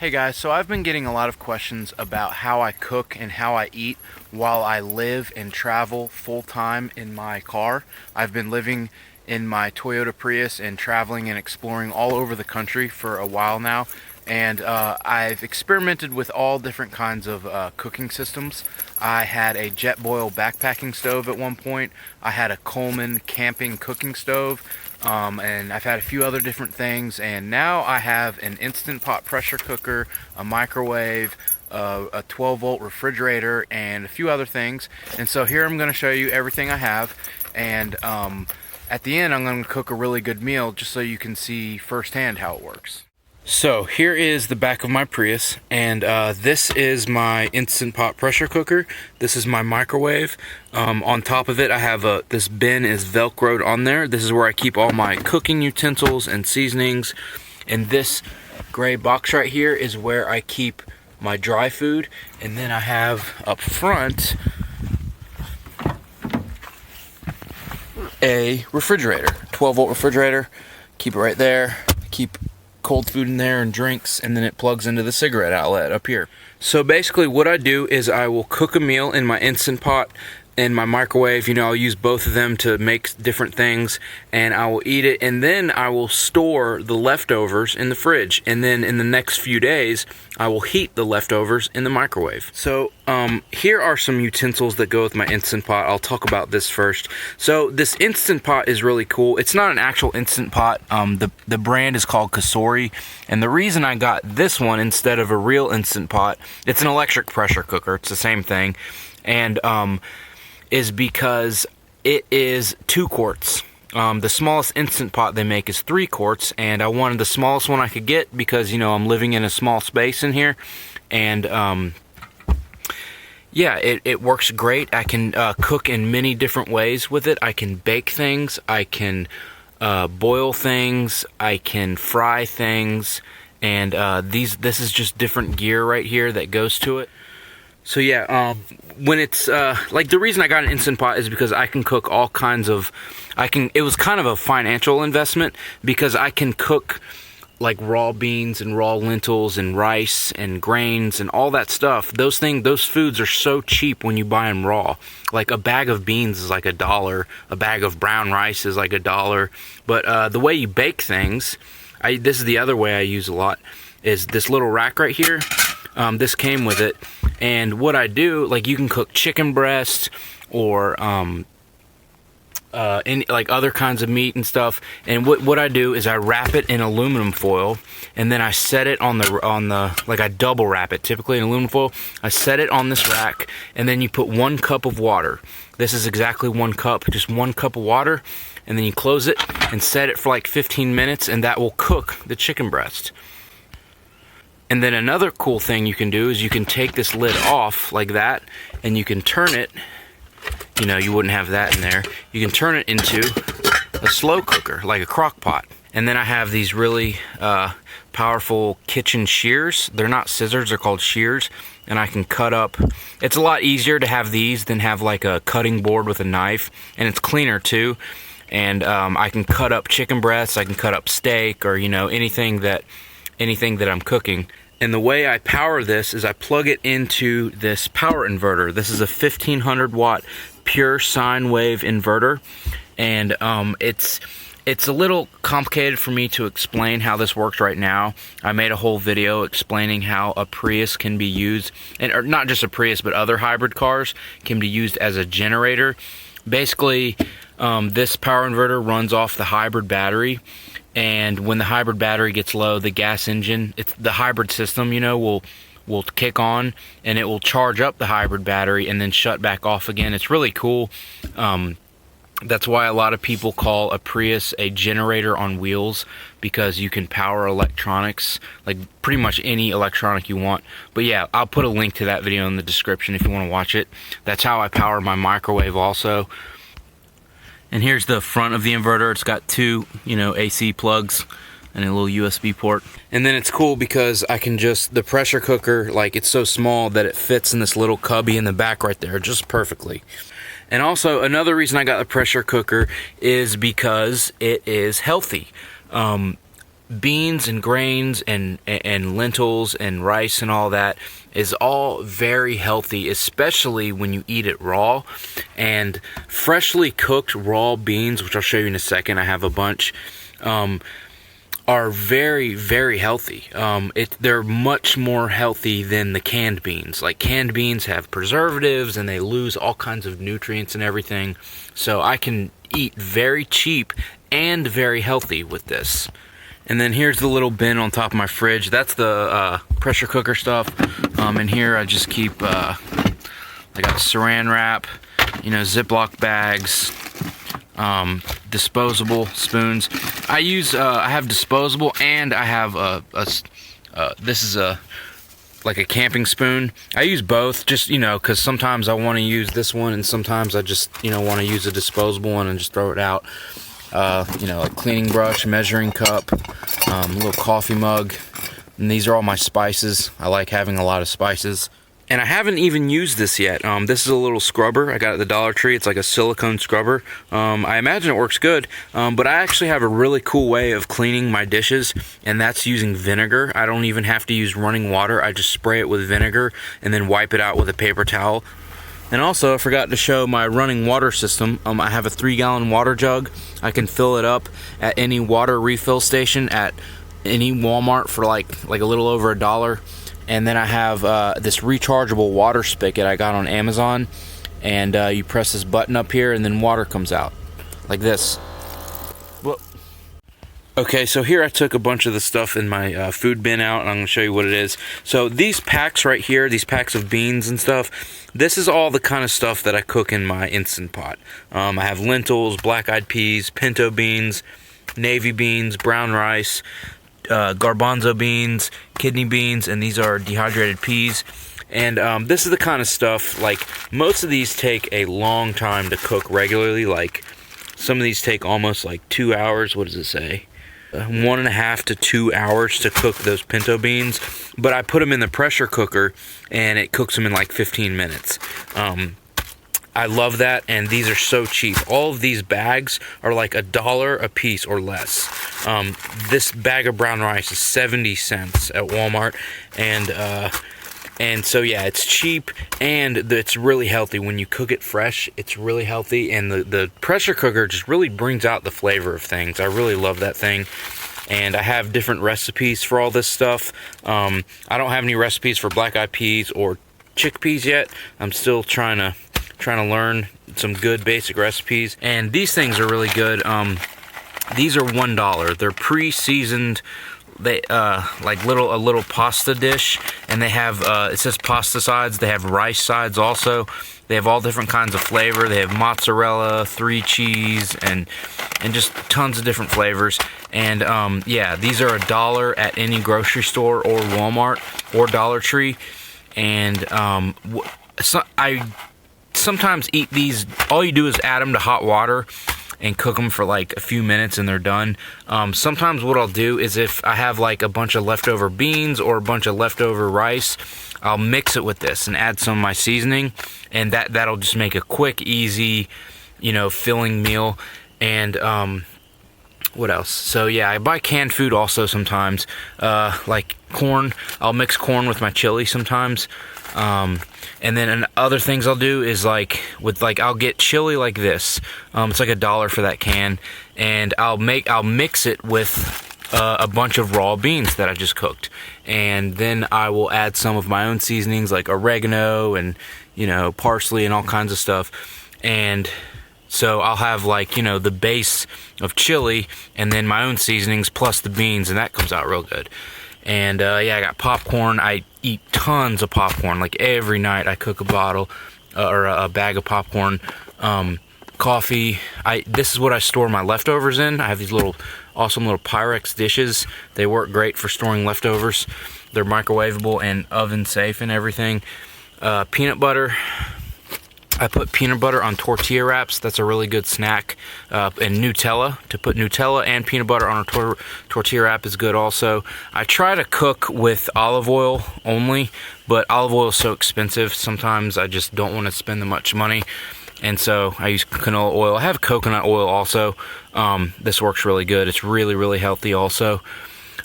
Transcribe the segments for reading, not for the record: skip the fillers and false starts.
Hey guys, so I've been getting a lot of questions about how I cook and how I eat while I live and travel full-time in my car. I've been living in my Toyota Prius and traveling and exploring all over the country for a while now, and I've experimented with all different kinds of cooking systems. I had a Jetboil backpacking stove at one point. I had a Coleman camping cooking stove. And I've had a few other different things, and now I have an Instapot pressure cooker, a microwave, a 12-volt refrigerator, and a few other things. And so here I'm going to show you everything I have, and at the end I'm going to cook a really good meal just so you can see firsthand how it works. So here is the back of my Prius, and this is my Instapot pressure cooker. This is my microwave. On top of it I have this bin is velcroed on there. This is where I keep all my cooking utensils and seasonings, and this gray box right here is where I keep my dry food. And then I have up front a refrigerator, 12-volt refrigerator. Keep it right there. Keep cold food in there and drinks, and then it plugs into the cigarette outlet up here. So basically what I do is I will cook a meal in my Instapot and my microwave. You know, I'll use both of them to make different things, and I will eat it, and then I will store the leftovers in the fridge, and then in the next few days I will heat the leftovers in the microwave. So here are some utensils that go with my Instapot. I'll talk about this first. So this Instapot is really cool. It's not an actual Instapot. The brand is called Cosori, and the reason I got this one instead of a real Instapot, it's an electric pressure cooker, it's the same thing, and is because it is 2 quarts. The smallest Instapot they make is 3 quarts, and I wanted the smallest one I could get because, you know, I'm living in a small space in here, and yeah, it works great. I can cook in many different ways with it. I can bake things, I can boil things, I can fry things, and this is just different gear right here that goes to it. So yeah, when it's like, the reason I got an Instapot is because I can cook all kinds of, it was kind of a financial investment because I can cook like raw beans and raw lentils and rice and grains and all that stuff. Those foods are so cheap when you buy them raw. Like a bag of beans is like $1, a bag of brown rice is like $1. But the way you bake things, this is the other way I use a lot, is this little rack right here. This came with it, and what I do, like, you can cook chicken breast or any, like, other kinds of meat and stuff, and what I do is I wrap it in aluminum foil, and then I set it on the like, I double wrap it typically in aluminum foil. I set it on this rack, and then you put 1 cup of water. This is exactly 1 cup, just 1 cup of water, and then you close it and set it for like 15 minutes, and that will cook the chicken breast. And then another cool thing you can do is you can take this lid off like that, and you can turn it, you know, you wouldn't have that in there. You can turn it into a slow cooker, like a crock pot. And then I have these really powerful kitchen shears. They're not scissors, they're called shears. And I can cut up, it's a lot easier to have these than have like a cutting board with a knife. And it's cleaner too. And I can cut up chicken breasts, I can cut up steak, or, you know, anything that I'm cooking. And the way I power this is I plug it into this power inverter. This is a 1500 watt pure sine wave inverter, and it's a little complicated for me to explain how this works right now. I made a whole video explaining how a Prius can be used, or not just a Prius, but other hybrid cars can be used as a generator. Basically, this power inverter runs off the hybrid battery, and when the hybrid battery gets low, the gas engine, the hybrid system, you know, will kick on, and it will charge up the hybrid battery and then shut back off again. It's really cool. That's why a lot of people call a Prius a generator on wheels, because you can power electronics, like pretty much any electronic you want. But yeah, I'll put a link to that video in the description if you want to watch it. That's how I power my microwave also. And here's the front of the inverter. It's got 2, you know, AC plugs and a little USB port. And then it's cool because I can just, the pressure cooker, like, it's so small that it fits in this little cubby in the back right there just perfectly. And also, another reason I got the pressure cooker is because it is healthy. beans and grains and lentils and rice and all that is all very healthy, especially when you eat it raw. And freshly cooked raw beans, which I'll show you in a second, I have a bunch, are very, very healthy. They're much more healthy than the canned beans. Like, canned beans have preservatives and they lose all kinds of nutrients and everything. So I can eat very cheap and very healthy with this. And then here's the little bin on top of my fridge. That's the pressure cooker stuff. In here I just keep, I got saran wrap, Ziploc bags, disposable spoons. I have disposable, and I have this is like a camping spoon. I use both, just because sometimes I want to use this one, and sometimes I just want to use a disposable one and just throw it out. Like cleaning brush, measuring cup, little coffee mug, and these are all my spices. I like having a lot of spices. And I haven't even used this yet. This is a little scrubber I got at the Dollar Tree. It's like a silicone scrubber. I imagine it works good, but I actually have a really cool way of cleaning my dishes, and that's using vinegar. I don't even have to use running water. I just spray it with vinegar and then wipe it out with a paper towel. And also, I forgot to show my running water system. I have a 3-gallon water jug. I can fill it up at any water refill station at any Walmart for like a little over $1. And then I have this rechargeable water spigot I got on Amazon, and you press this button up here and then water comes out like this. Well, okay, so here I took a bunch of the stuff in my food bin out, and I'm going to show you what it is. So these packs right here, these packs of beans and stuff, this is all the kind of stuff that I cook in my Instant Pot. I have lentils, black-eyed peas, pinto beans, navy beans, brown rice, garbanzo beans, kidney beans, and these are dehydrated peas. And this is the kind of stuff, like, most of these take a long time to cook regularly. Like, some of these take almost like 2 hours. What does it say? 1.5 to 2 hours to cook those pinto beans, but I put them in the pressure cooker and it cooks them in like 15 minutes. I love that, and these are so cheap. All of these bags are like $1 a piece or less. This bag of brown rice is 70 cents at Walmart, and so yeah, it's cheap and it's really healthy. When you cook it fresh, it's really healthy, and the pressure cooker just really brings out the flavor of things. I really love that thing, and I have different recipes for all this stuff. I don't have any recipes for black-eyed peas or chickpeas yet. I'm still trying to learn some good basic recipes, and these things are really good. These are $1. They're pre-seasoned. They like a little pasta dish, and they have it says pasta sides. They have rice sides also. They have all different kinds of flavor. They have mozzarella, 3 cheese, and just tons of different flavors. And yeah, these are $1 at any grocery store or Walmart or Dollar Tree. And so I sometimes eat these. All you do is add them to hot water and cook them for like a few minutes and they're done. Sometimes what I'll do is, if I have like a bunch of leftover beans or a bunch of leftover rice, I'll mix it with this and add some of my seasoning, and that'll just make a quick, easy, filling meal. And what else? So yeah, I buy canned food also sometimes, like corn. I'll mix corn with my chili sometimes. And then other things I'll do is I'll get chili like this. It's like $1 for that can, and I'll mix it with a bunch of raw beans that I just cooked, and then I will add some of my own seasonings like oregano and parsley and all kinds of stuff. And so I'll have the base of chili and then my own seasonings plus the beans, and that comes out real good. And yeah, I got popcorn. I eat tons of popcorn. Like every night I cook a bottle or a bag of popcorn. Coffee. This is what I store my leftovers in. I have these awesome little Pyrex dishes. They work great for storing leftovers. They're microwavable and oven safe and everything. Peanut butter. I put peanut butter on tortilla wraps. That's a really good snack. And Nutella. To put Nutella and peanut butter on a tortilla wrap is good also. I try to cook with olive oil only, but olive oil is so expensive. Sometimes I just don't want to spend that much money, and so I use canola oil. I have coconut oil also. This works really good. It's really, really healthy also.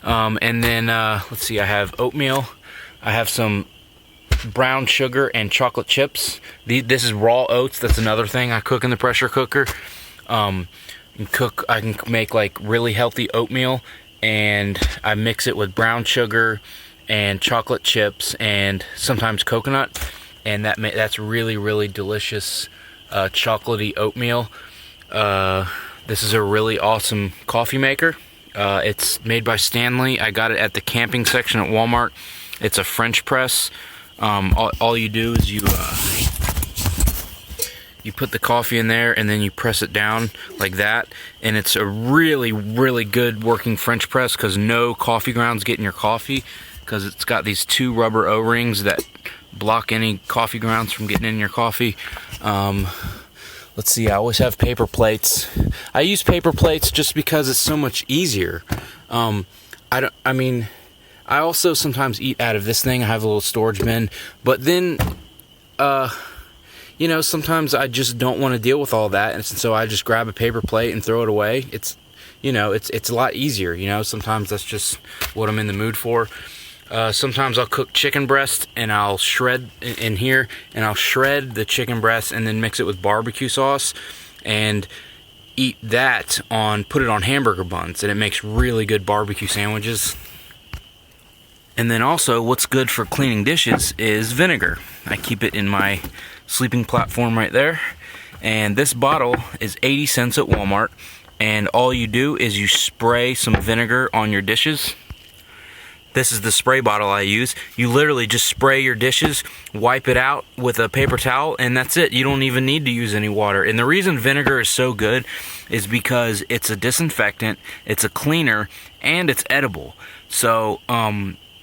And then, let's see, I have oatmeal. I have some brown sugar and chocolate chips. This is raw oats. That's another thing I cook in the pressure cooker. I can make like really healthy oatmeal, and I mix it with brown sugar and chocolate chips and sometimes coconut, and that's really, really delicious chocolatey oatmeal. This is a really awesome coffee maker. It's made by Stanley. I got it at the camping section at Walmart. It's a French press. All you do is you put the coffee in there and then you press it down like that, and it's a really, really good working French press because no coffee grounds get in your coffee, because it's got these 2 rubber O-rings that block any coffee grounds from getting in your coffee. Let's see, I always have paper plates. I use paper plates just because it's so much easier. I also sometimes eat out of this thing. I have a little storage bin, but then, sometimes I just don't want to deal with all that, and so I just grab a paper plate and throw it away. It's a lot easier, sometimes that's just what I'm in the mood for. Sometimes I'll cook chicken breast and I'll shred in here, and I'll shred the chicken breast and then mix it with barbecue sauce and eat that put it on hamburger buns, and it makes really good barbecue sandwiches. And then also, what's good for cleaning dishes is vinegar. I keep it in my sleeping platform right there, and this bottle is 80 cents at Walmart, and all you do is you spray some vinegar on your dishes. This is the spray bottle I use. You literally just spray your dishes, wipe it out with a paper towel, and that's it. You don't even need to use any water. And the reason vinegar is so good is because it's a disinfectant, it's a cleaner, and it's edible. So,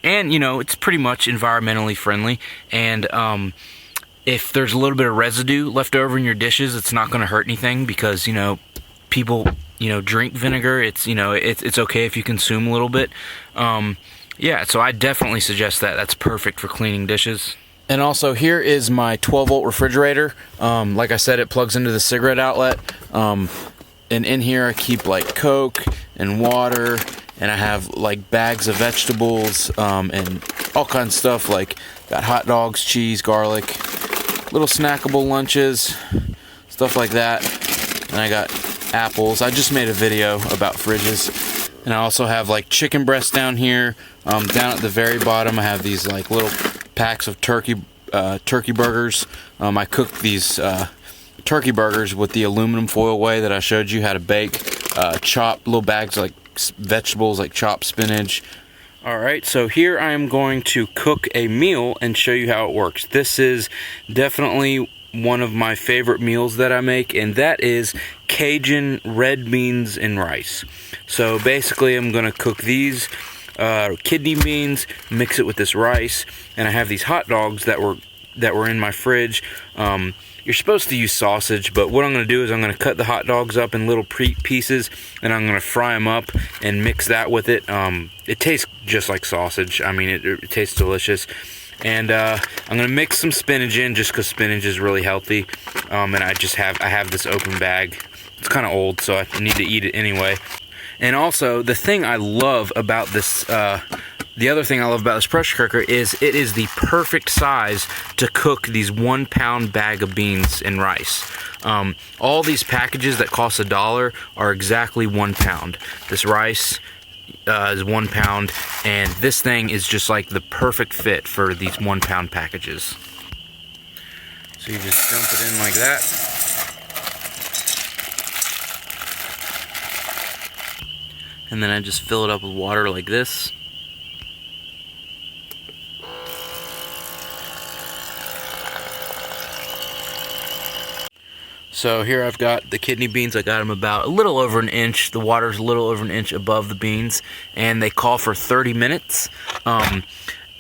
it's pretty much environmentally friendly. And if there's a little bit of residue left over in your dishes, it's not going to hurt anything, because, people, drink vinegar. It's okay if you consume a little bit. Yeah, so I definitely suggest that. That's perfect for cleaning dishes. And also, here is my 12-volt refrigerator. Like I said, it plugs into the cigarette outlet. And in here I keep like Coke and water, and I have like bags of vegetables and all kinds of stuff, like got hot dogs, cheese, garlic, little snackable lunches, stuff like that. And I got apples. I just made a video about fridges. And I also have like chicken breasts down here. Down at the very bottom, I have these like little packs of turkey burgers. I cooked these turkey burgers with the aluminum foil way that I showed you how to bake. Chopped little bags like vegetables, like chopped spinach. Alright, so here I am going to cook a meal and show you how it works. This is definitely one of my favorite meals that I make, and that is Cajun red beans and rice. So basically I'm going to cook these kidney beans, mix it with this rice, and I have these hot dogs that were in my fridge. You're supposed to use sausage, but what I'm going to do is I'm going to cut the hot dogs up in little pieces, and I'm going to fry them up and mix that with it. It tastes just like sausage. I mean, it tastes delicious. And I'm going to mix some spinach in, just because spinach is really healthy. And I have this open bag. It's kind of old, so I need to eat it anyway. And also, the thing I love about this, the other thing I love about this pressure cooker is it is the perfect size to cook these 1 pound bag of beans and rice. All these packages that cost $1 are exactly 1 pound. This rice is 1 pound, and this thing is just like the perfect fit for these 1 pound packages. So you just dump it in like that. And then I just fill it up with water like this. So here I've got the kidney beans. I got them about a little over an inch. The water's a little over an inch above the beans, and they call for 30 minutes.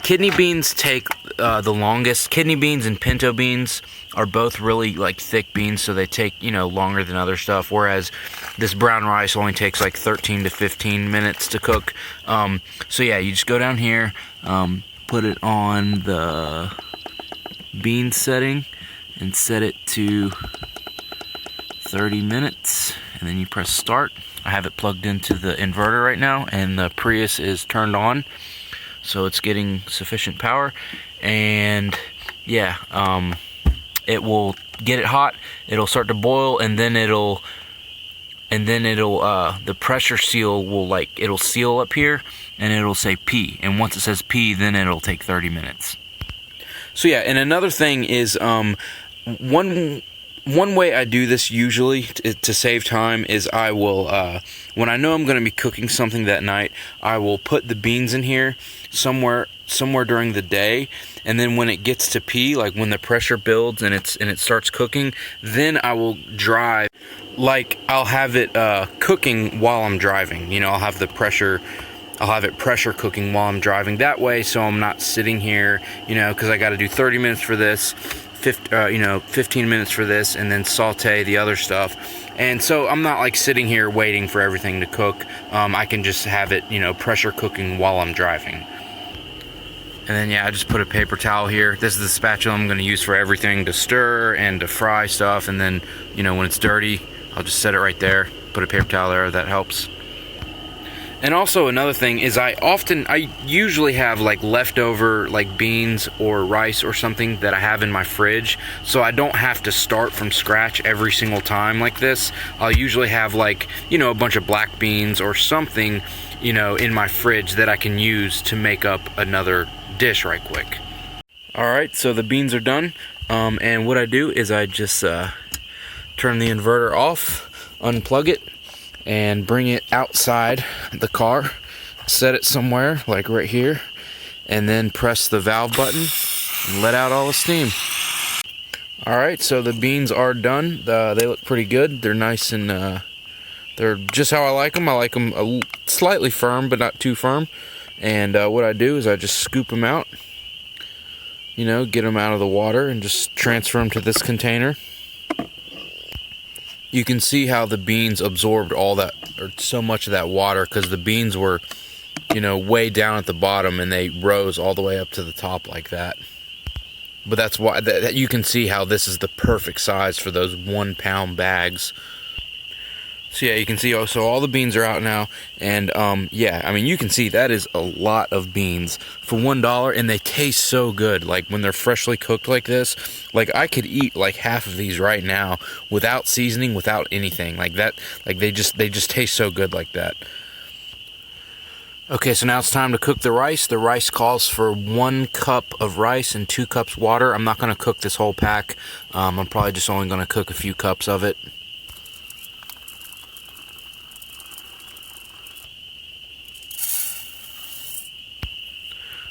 Kidney beans take the longest. Kidney beans and pinto beans are both really like thick beans, so they take, longer than other stuff, whereas this brown rice only takes like 13 to 15 minutes to cook. So yeah, you just go down here, put it on the bean setting and set it to 30 minutes, and then you press start. I have it plugged into the inverter right now, and the Prius is turned on, so it's getting sufficient power. And yeah, it will get it hot, it'll start to boil, and then it'll the pressure seal will, it'll seal up here, and it'll say P, and once it says P, then it'll take 30 minutes. So yeah, and another thing is, one way I do this usually to save time is I will, when I know I'm going to be cooking something that night, I will put the beans in here somewhere during the day, and then when it gets to P, like when the pressure builds and it starts cooking, then I will drive. Like, I'll have it cooking while I'm driving. You know, I'll have it pressure cooking while I'm driving. That way, so I'm not sitting here, you know, because I got to do 30 minutes for this, 15 minutes for this, and then saute the other stuff. And so I'm not like sitting here waiting for everything to cook. I can just have it, you know, pressure cooking while I'm driving. And then yeah, I just put a paper towel here. This is the spatula I'm going to use for everything, to stir and to fry stuff. And then, you know, when it's dirty, I'll just set it right there, put a paper towel there, that helps. And also another thing is I usually have like leftover like beans or rice or something that I have in my fridge, so I don't have to start from scratch every single time like this. I'll usually have, like, you know, a bunch of black beans or something, you know, in my fridge that I can use to make up another dish right quick. Alright, so the beans are done, and what I do is I just turn the inverter off, unplug it, and bring it outside the car, set it somewhere like right here, and then press the valve button and let out all the steam. Alright, so the beans are done. They look pretty good. They're nice and they're just how I like them. I like them slightly firm, but not too firm. And what I do is I just scoop them out, you know, get them out of the water and just transfer them to this container. You can see how the beans absorbed all that, or so much of that water, because the beans were, you know, way down at the bottom and they rose all the way up to the top like that. But that's why that you can see how this is the perfect size for those 1 pound bags. So yeah, you can see, so all the beans are out now, and yeah, I mean, you can see that is a lot of beans for $1, and they taste so good. Like when they're freshly cooked like this, like I could eat like half of these right now without seasoning, without anything like that. Like they just taste so good like that. Okay, so now it's time to cook the rice. The rice calls for 1 cup of rice and 2 cups water. I'm not going to cook this whole pack. I'm probably just only going to cook a few cups of it.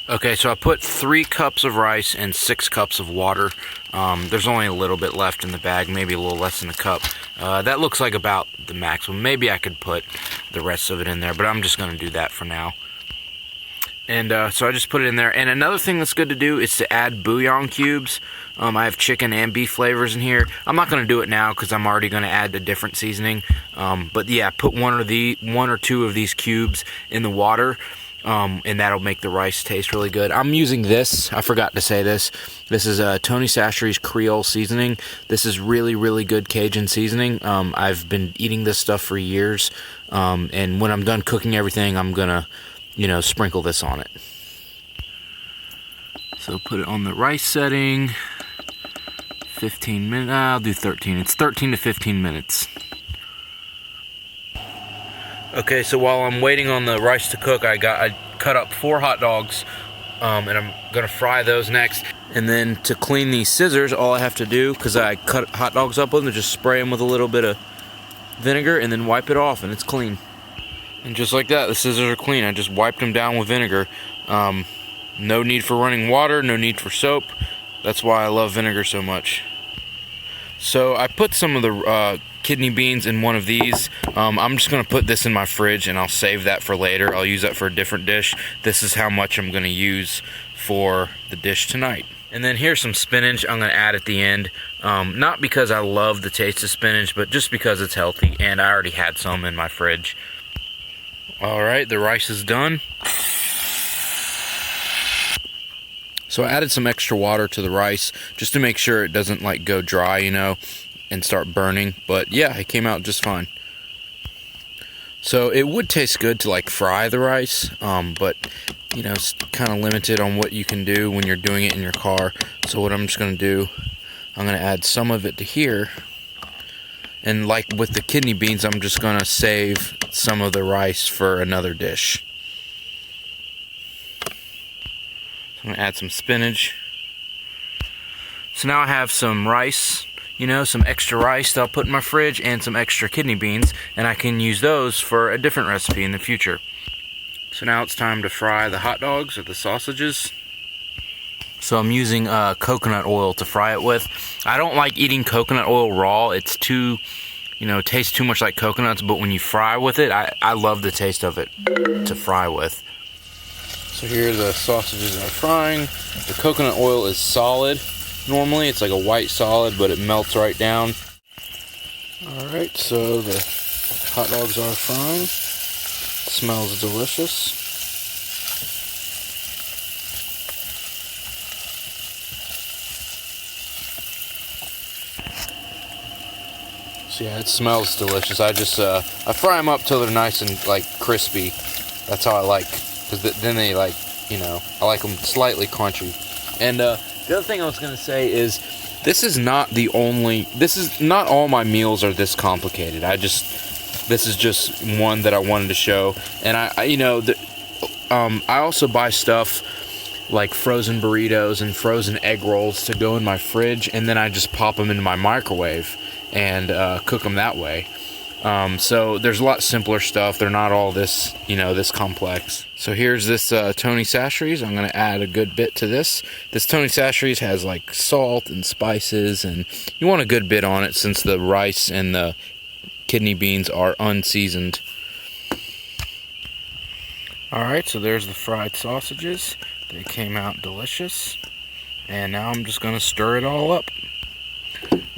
Okay, so I put 3 cups of rice and 6 cups of water. There's only a little bit left in the bag, maybe a little less than a cup. That looks like about the maximum. Maybe I could put the rest of it in there, but I'm just going to do that for now. And so I just put it in there. And another thing that's good to do is to add bouillon cubes. I have chicken and beef flavors in here. I'm not going to do it now because I'm already going to add a different seasoning. But yeah, put 1 or 2 of these cubes in the water. And that'll make the rice taste really good. I'm using this. I forgot to say this. This is Tony Chachere's Creole seasoning. This is really, really good Cajun seasoning. I've been eating this stuff for years. And when I'm done cooking everything, I'm gonna, you know, sprinkle this on it. So put it on the rice setting. 15 minutes. I'll do 13. It's 13 to 15 minutes. Okay, so while I'm waiting on the rice to cook, I cut up 4 hot dogs, and I'm gonna fry those next. And then to clean these scissors, all I have to do, because I cut hot dogs up with them, is just spray them with a little bit of vinegar and then wipe it off, and it's clean. And just like that, the scissors are clean. I just wiped them down with vinegar. No need for running water, no need for soap. That's why I love vinegar so much. So I put some of the kidney beans in one of these. I'm just going to put this in my fridge and I'll save that for later. I'll use that for a different dish. This is how much I'm going to use for the dish tonight. And then here's some spinach I'm going to add at the end. Not because I love the taste of spinach, but just because it's healthy and I already had some in my fridge. Alright, the rice is done. So I added some extra water to the rice just to make sure it doesn't like go dry, you know, and start burning. But yeah, it came out just fine. So it would taste good to like fry the rice, but you know, it's kind of limited on what you can do when you're doing it in your car. So what I'm just going to do, I'm going to add some of it to here. And like with the kidney beans, I'm just going to save some of the rice for another dish. I'm going to add some spinach. So now I have some rice, you know, some extra rice that I'll put in my fridge and some extra kidney beans, and I can use those for a different recipe in the future. So now it's time to fry the hot dogs or the sausages. So I'm using coconut oil to fry it with. I don't like eating coconut oil raw. It's too, you know, it tastes too much like coconuts, but when you fry with it, I love the taste of it to fry with. So here are the sausages that I'm frying. The coconut oil is solid. Normally it's like a white solid, but it melts right down. Alright, so the hot dogs are frying. Smells delicious. So yeah, it smells delicious. I just I fry them up till they're nice and like crispy. That's how I like, because then they like, you know, I like them slightly crunchy. And the other thing I was gonna say is, this is not all my meals are this complicated. This is just one that I wanted to show. And I you know, I also buy stuff like frozen burritos and frozen egg rolls to go in my fridge, and then I just pop them into my microwave and cook them that way. So there's a lot simpler stuff. They're not all this, you know, this complex. So here's this Tony Chachere's. I'm going to add a good bit to this. This Tony Chachere's has like salt and spices, and you want a good bit on it since the rice and the kidney beans are unseasoned. Alright, so there's the fried sausages. They came out delicious. And now I'm just going to stir it all up.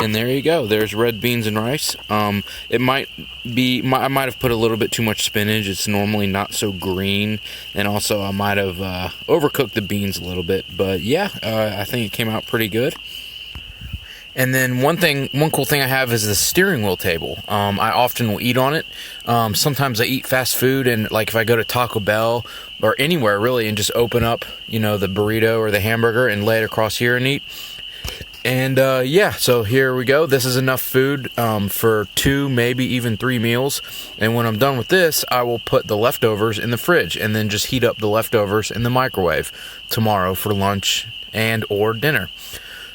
And there you go. There's red beans and rice. It might be, I might have put a little bit too much spinach. It's normally not so green. And also I might have overcooked the beans a little bit. But yeah, I think it came out pretty good. And then one cool thing I have is the steering wheel table. I often will eat on it. Sometimes I eat fast food, and like if I go to Taco Bell or anywhere really, and just open up, you know, the burrito or the hamburger and lay it across here and eat. And yeah, so here we go. This is enough food for 2, maybe even 3 meals. And when I'm done with this, I will put the leftovers in the fridge and then just heat up the leftovers in the microwave tomorrow for lunch and or dinner.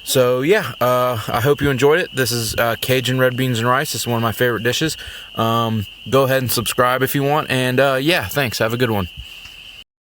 So yeah, I hope you enjoyed it. This is Cajun red beans and rice. It's one of my favorite dishes. Go ahead and subscribe if you want. And yeah, thanks. Have a good one.